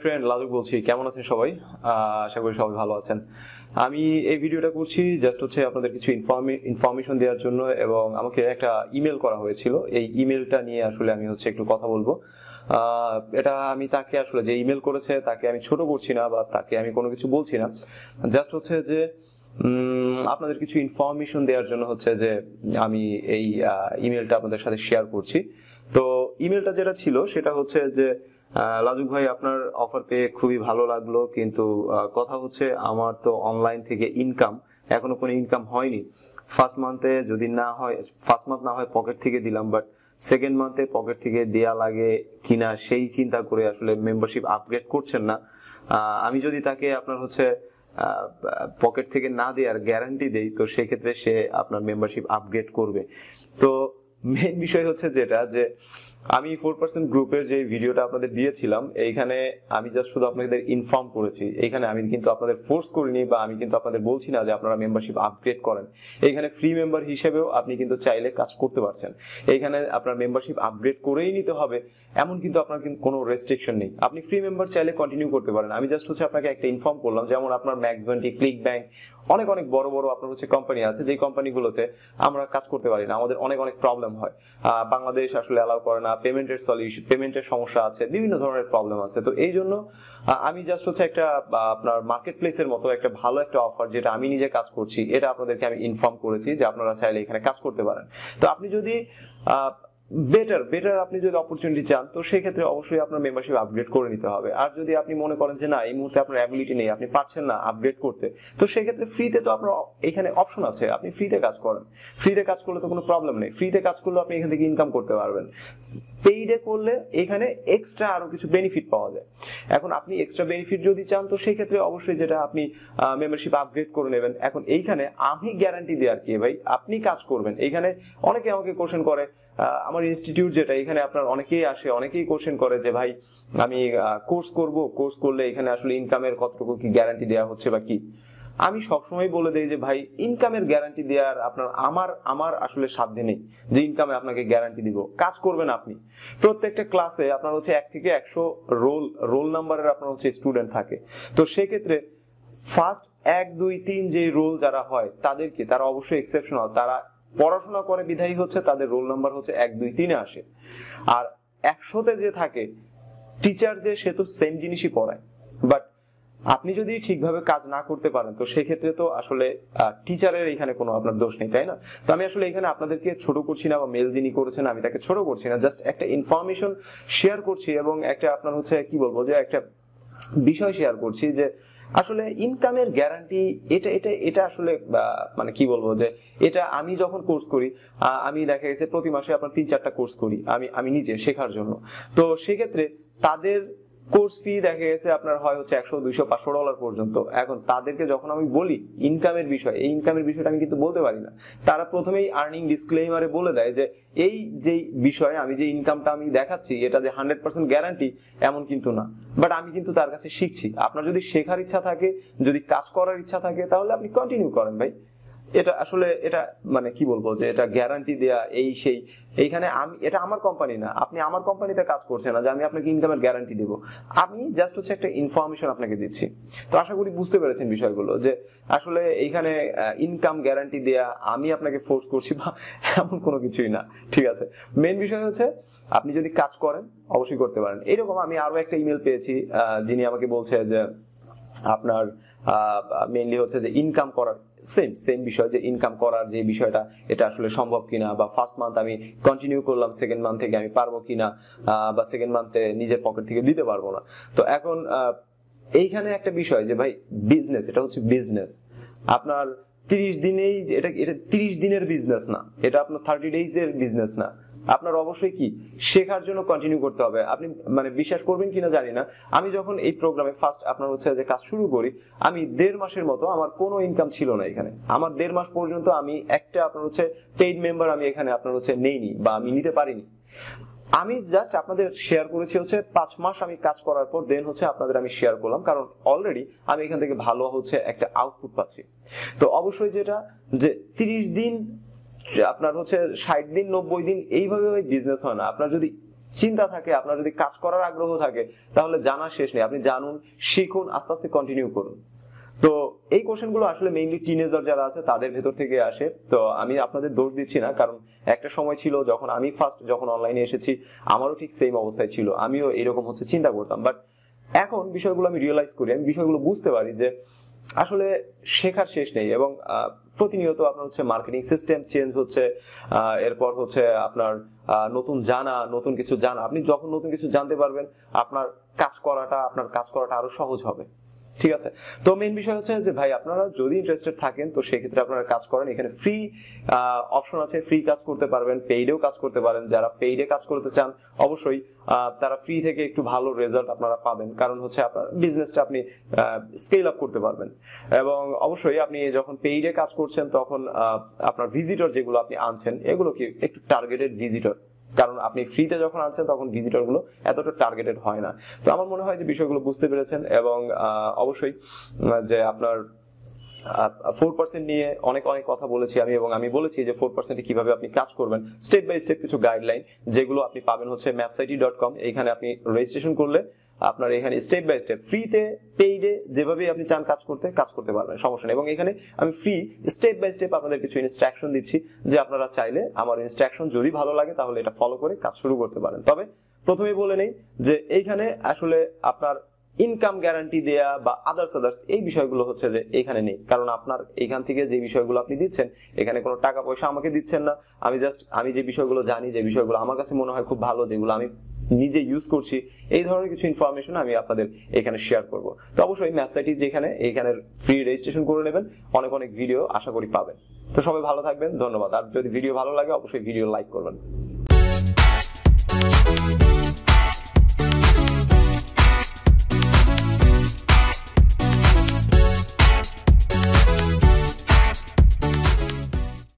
Friend লাজুক বলছি, কেমন আছেন সবাই? আশা করি সবাই ভালো আছেন। আমি এই ভিডিওটা করছি জাস্ট আপনাদের কিছু ইনফরমেশন দেওয়ার জন্য, এবং আমাকে একটা ইমেল করা হয়েছিল। এই ইমেলটা নিয়ে আসলে আমি একটু কথা বলবো। এটা আমি তাকে যে ইমেল করেছে তাকে আমি ছোট করছি না, বা তাকে আমি কোনো কিছু বলছি না। জাস্ট যে আপনাদের কিছু ইনফরমেশন দেওয়ার জন্য যে আমি এই ইমেলটা আপনাদের সাথে শেয়ার করছি। তো ইমেলটা যেটা ছিল সেটা যে লাজুক ভাই, আপনার অফার পেয়ে খুবই ভালো লাগলো, কিন্তু কথা আমার তো অনলাইন থেকে এখনো কোনো ইনকাম হয়নি। ফার্স্ট মান্থে না হয় পকেট থেকে দিলাম, বাট সেকেন্ড মান্থে পকেট থেকে দেয়া লাগে কিনা সেই চিন্তা করে আসলে মেম্বারশিপ আপগ্রেড করছেন না। আমি যদি তাকে আপনার পকেট থেকে না দেওয়ার গ্যারান্টি দেই, তো সেক্ষেত্রে সে আপনার মেম্বারশিপ আপগ্রেড করবে। তো মেইন বিষয় যেটা যে আমি 4% গ্রুপের যে ভিডিওটা আপনাদের দিয়েছিলাম, এইখানে আমি জাস্ট শুধু আপনাদের ইনফর্ম করেছি। এইখানে আমি কিন্তু আপনাদের ফোর্স করিনি, বা আমি কিন্তু আপনাদের বলছি না যে আপনারা মেম্বারশিপ আপগ্রেড করেন। এইখানে ফ্রি মেম্বার হিসেবেও আপনি কিন্তু চাইলে কাজ করতে পারছেন। এইখানে আপনার মেম্বারশিপ আপগ্রেড করেই নিতে হবে এমন কিন্তু আপনার কিন্তু কোনো রেস্ট্রিকশন নেই। আপনি ফ্রি মেম্বার চাইলে কন্টিনিউ করতে পারেন। আমি জাস্ট আপনাকে একটা ইনফর্ম করলাম, যেমন আপনার ম্যাক্সভেন্টি, ক্লিক ব্যাংক, অনেক অনেক বড় বড় আপনার কোম্পানি আছে, যেই কোম্পানিগুলোতে আমরা কাজ করতে পারি না, আমাদের অনেক অনেক প্রবলেম হয়। বাংলাদেশ আসলে অ্যালাউ করে না, পেমেন্টের সমস্যা আছে, বিভিন্ন ধরনের প্রবলেম আছে। তো এই জন্য আমি জাস্ট একটা আপনার মার্কেট প্লেসের মতো একটা ভালো একটা অফার, যেটা আমি নিজে কাজ করছি, এটা আপনাদেরকে আমি ইনফর্ম করেছি যে আপনারা চাইলে এখানে কাজ করতে পারেন। তো আপনি যদি বেটার আপনি যদি অপরচুনিটি চান, তো সেই ক্ষেত্রে অবশ্যই আপনার মেম্বারশিপ আপগ্রেড করে নিতে হবে। আর যদি আপনি মনে করেন যে না, এই মুহূর্তে আপনার অ্যাবিলিটি নেই, আপনি পারছেন না আপগ্রেড করতে, তো সেই ক্ষেত্রে ফ্রিতে তো আপনার এখানে অপশন আছে, আপনি ফ্রিতে কাজ করেন। ফ্রিতে কাজ করলে তো কোনো প্রবলেম নেই, ফ্রিতে কাজ করলে আপনি এখান থেকে ইনকাম করতে পারবেন। পেইডে করলে এখানে এক্সট্রা আরো কিছু বেনিফিট পাওয়া যায়। এখন আপনি এক্সট্রা বেনিফিট যদি চান, তো সেই ক্ষেত্রে অবশ্যই যেটা আপনি মেম্বারশিপ আপগ্রেড করে নেবেন। এখন এইখানে আমি গ্যারান্টি দেওয়ার কি ভাই, আপনি কাজ করবেন। এইখানে অনেকে আমাকে কোশ্চেন করে, আমার ইনস্টিটিউট যেটা, এখানে আপনার অনেকেই আসে, অনেকেই কোশ্চেন করে যে ভাই আমি কোর্স করলে এখানে আসলে ইনকামের কতটুকু কি গ্যারান্টি দেওয়া হচ্ছে বা কি। আমি সবসময় বলে দেই যে ভাই, ইনকামের গ্যারান্টি দেওয়ার আমার আসলে সাধ্য নেই যে ইনকামে আপনাকে গ্যারান্টি দিব। কাজ করবেন আপনি। প্রত্যেকটা ক্লাসে আপনার 1 থেকে 100 রোল নাম্বারের আপনার স্টুডেন্ট থাকে। তো সেক্ষেত্রে ফার্স্ট 1, 2, 3 যে রোল যারা হয় তারা অবশ্যই এক্সেপশনাল। তারা পড়াশোনা করে বিধায়ী তাদের রোল নাম্বার 1, 2, 3 আসে। আর 100তে যে থাকে টিচার, সে তো সেম জিনিসই পড়ায়। বাট আপনি যদি ঠিকভাবে কাজ না করতে পারেন, তো সেক্ষেত্রে তো আসলে টিচারের এখানে কোনো আপনার দোষ নেই, তাই না? তো আমি আসলে এখানে আপনাদেরকে ছোট করছি না, বা মেল যিনি করেছেন আমি তাকে ছোট করছি না, জাস্ট একটা ইনফরমেশন শেয়ার করছি, এবং একটা আপনার কি বলবো, যে একটা বিষয় শেয়ার করছি যে আসলে ইনকামের গ্যারান্টি এটা আসলে মানে কি বলবো, যে এটা আমি যখন কোর্স করি, আমি দেখা গেছে প্রতি মাসে আপনার 3-4টা কোর্স করি আমি নিজে শেখার জন্য। তো সেক্ষেত্রে তাদের কোর্স ফি দেখা গেছে আপনার হয় $100, $200, $500 পর্যন্ত। এখন তাদেরকে যখন আমি বলি ইনকামের বিষয়, এই ইনকামের বিষয়টা আমি কিন্তু বলতে পারি না। তারা প্রথমেই আর্নিং ডিসক্লেইমারে বলে দেয় যে এই যে বিষয়, আমি যে ইনকামটা আমি দেখাচ্ছি, এটা যে 100% গ্যারান্টি এমন কিন্তু না। বাট আমি কিন্তু তার কাছে শিখছি। আপনার যদি শেখার ইচ্ছা থাকে, যদি কাজ করার ইচ্ছা থাকে, তাহলে আপনি কন্টিনিউ করেন ভাই। এটা আসলে এটা মানে কি বলবো, যে এটা গ্যারান্টি দেয়া এই সেই, এইখানে এটা আমার কোম্পানি না, আপনি আমার কোম্পানিতে কাজ করছেন না যে আমি আপনাকে ইনকামের গ্যারান্টি দেব। আমি জাস্ট একটা ইনফরমেশন আপনাকে দিচ্ছি। তো আশা করি বুঝতে পেরেছেন বিষয়গুলো, যে আসলে এইখানে ইনকাম গ্যারান্টি দেয়া আমি আপনাকে ফোর্স করছি বা এমন কোনো কিছুই না। ঠিক আছে, মেইন বিষয় আপনি যদি কাজ করেন অবশ্যই করতে পারেন। এরকম আমি আরো একটা ইমেল পেয়েছি, যিনি আমাকে বলছে যে আপনার মেইনলি যে ইনকাম করার সেম বিষয়, যে ইনকাম করার যে বিষয়টা, এটা আসলে সম্ভব কিনা, বা ফার্স্ট মান্থ আমি কন্টিনিউ করলাম, সেকেন্ড মান্থ থেকে আমি পারবো কিনা, বা সেকেন্ড মান্থে নিজের পকেট থেকে দিতে পারবো না। তো এখন এইখানে একটা বিষয় যে ভাই, বিজনেস, এটা বিজনেস। আপনার 30 দিনেই এটা 30 দিনের বিজনেস না, এটা আপনার 30 days এর বিজনেস না। আপনার অবশ্যই কি শেখার জন্য কন্টিনিউ করতে হবে। আপনি মানে বিশ্বাস করবেন কিনা জানি না, আমি যখন এই প্রোগ্রামে ফার্স্ট আপনার যে কাজ শুরু করি, আমি 1.5 মাসের মতো আমার কোনো ইনকাম ছিল না এখানে। আমার 1.5 মাস পর্যন্ত আমি একটা আপনার পেইড মেম্বার আমি এখানে আপনার নেইনি, বা আমি নিতে পারিনি। আমি জাস্ট আপনাদের শেয়ার করেছি 5 মাস আমি কাজ করার পর, দেন আপনাদের আমি শেয়ার করলাম, কারণ অলরেডি আমি এখান থেকে ভালো একটা আউটপুট পাচ্ছি। তো অবশ্যই যেটা যে 30 দিন আপনার 60 দিন 90 দিন এইভাবে বিজনেস হয় না। আপনার যদি চিন্তা থাকে, আপনার যদি কাজ করার আগ্রহ থাকে, তাহলে জানার শেষ নেই। আপনি জানুন, শিখুন, আস্তে আস্তে কন্টিনিউ করুন। তো এই কোশ্চেনগুলো আসলে মেইনলি টিনেজার যারা আছে তাদের ভেতর থেকে আসে। তো আমি আপনাদের দোষ দিচ্ছি না, কারণ একটা সময় ছিল যখন আমি ফার্স্ট যখন অনলাইনে এসেছি, আমারও ঠিক সেম অবস্থায় ছিল, আমিও এরকম চিন্তা করতাম। বাট এখন বিষয়গুলো আমি রিয়েলাইজ করি, আমি বিষয়গুলো বুঝতে পারি যে আসলে শেখার শেষ নেই। এবং প্রতিনিয়ত আপনার মার্কেটিং সিস্টেম চেঞ্জ হচ্ছে, এরপর আপনার নতুন কিছু জানা, আপনি যখন নতুন কিছু জানতে পারবেন আপনার কাজ করাটা আরো সহজ হবে। ঠিক আছে, তো মেইন বিষয় যে ভাই আপনারা যদি ইন্টারেস্টেড থাকেন তো সেক্ষেত্রে আপনারা কাজ করেন। এখানে ফ্রি অপশন আছে, ফ্রি কাজ করতে পারবেন, পেইডেও কাজ করতে পারেন। যারা পেইডে কাজ করতে চান অবশ্যই তারা ফ্রি থেকে একটু ভালো রেজাল্ট আপনারা পাবেন, কারণ আপনার বিজনেসটা আপনি স্কেল আপ করতে পারবেন। এবং অবশ্যই আপনি যখন পেইডে কাজ করছেন তখন আপনার ভিজিটর যেগুলো আপনি আনছেন এগুলো কি একটু টার্গেটেড ভিজিটর, কারণ আপনি ফ্রিতে যখন আনছেন তখন ভিজিটর গুলো এতটা টার্গেটেড হয় না। তো আমার মনে হয় যে বিষয়গুলো বুঝতে পেরেছেন। এবং অবশ্যই যে আপনার 4% নিয়ে অনেক কথা বলেছি আমি, এবং আমি বলেছি যে 4% কিভাবে আপনি কাজ করবেন, স্টেপ বাই স্টেপ কিছু গাইডলাইন যেগুলো আপনি পাবেন mapsite.com। এইখানে আপনি রেজিস্ট্রেশন করলে আপনার এখানে স্টেপ বাই স্টেপ ফ্রিতে পেইডে যেভাবে আপনি চান কাজ করতে পারবেন, সমস্যা নেই। এবং এখানে আমি ফ্রি স্টেপ বাই স্টেপ আপনাদের কিছু ইনস্ট্রাকশন দিচ্ছি, যে আপনারা চাইলে আমার ইনস্ট্রাকশন যদি ভালো লাগে তাহলে এটা ফলো করে কাজ শুরু করতে পারেন। তবে প্রথমেই বলে নেই যে এইখানে আসলে আপনার ইনকাম গ্যারান্টি দেয়া বা আদার্স এই বিষয়গুলো যে এখানে নেই, কারণ আপনার এখান থেকে যে বিষয়গুলো আপনি দিচ্ছেন এখানে কোনো টাকা পয়সা আমাকে দিচ্ছেন না। আমি যে বিষয়গুলো জানি, যে বিষয়গুলো আমার কাছে মনে হয় খুব ভালো, যেগুলো আমি নিজে ইউজ করছি, এই ধরনের কিছু ইনফরমেশন আমি আপনাদের এখানে শেয়ার করব। তো অবশ্যই ম্যাপসাইট এখানে ফ্রি রেজিস্ট্রেশন করে নেবেন, অনেক ভিডিও আশা করি পাবেন। তো সবাই ভালো থাকবেন, ধন্যবাদ। আর যদি ভিডিও ভালো লাগে অবশ্যই ভিডিও লাইক করবেন।